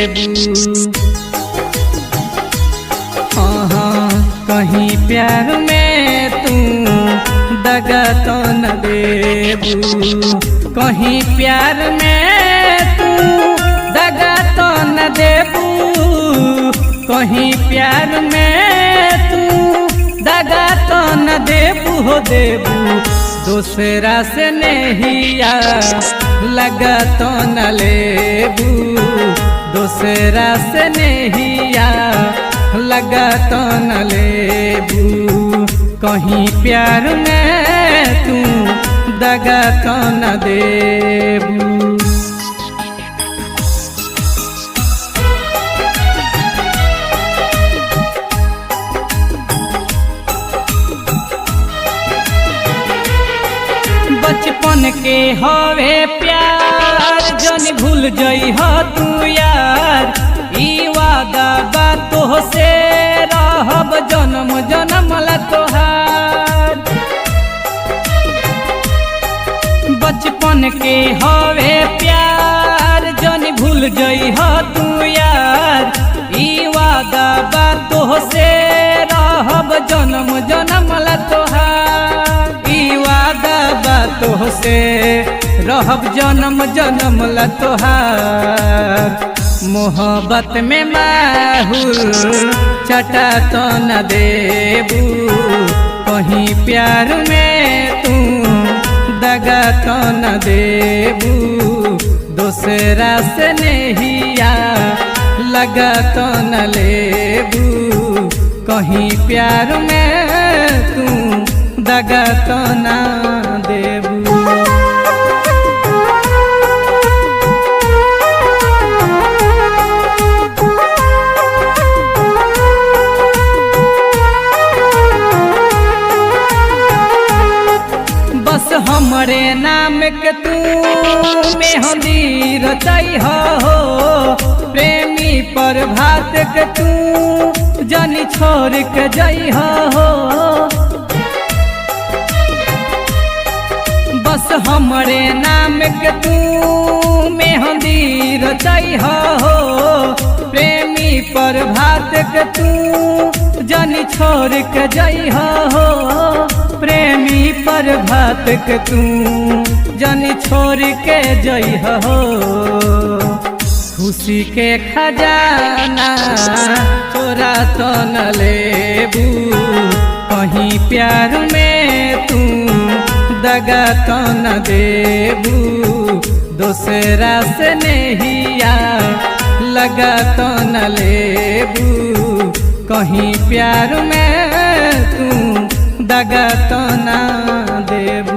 देबू। हाँ कहीं प्यार में तू दगा तो न देबू, कहीं प्यार में तू दगा तो न देबू, कहीं प्यार में तू दगा तो न देबू हो देबू। दूसरा से नहिया लगा तो न लेबू, दूसरा से नहिया लगा तो न लेबू, कहीं प्यार में तू दगा तो न देबू। बचपन के हवे प्यार जन भूल जई हो तू यार, ई वादा बातों से रहब जन्म जन्म ला तोहार। बचपन के हवे प्यार जन भूल जई हो तू यार, ई वादा बातों से रहब जन्म जन्म ला तोहार, ई वादा बातों से रहब जन्म जन्म ला तोहार। मोहब्बत में माहौल चटा तो न देबू, कहीं प्यार में तू दगा तो न देबू, दूसरा से नहिया लगा तो न लेबू, कहीं प्यार में तू दगा तो न देबू। बस हमरे नाम के तू मेहंदी रचाई हो, प्रेमी पर भात के तू जानी छोड़ के जाई हो। बस हमरे नाम के तू मेहंदी रचाई हो, प्रेमी पर भात के तू जानी छोड़ के जाई हो, प्रेमी पर भात के तू जानी छोड़ के जई हो। खुशी के खजाना चोरा तो न लेबू, कहीं प्यार में तू दगा तो न देबू, दूसरा से नहिया लगा तो न लेबू, कहीं प्यार में तू दगा तो न देबू।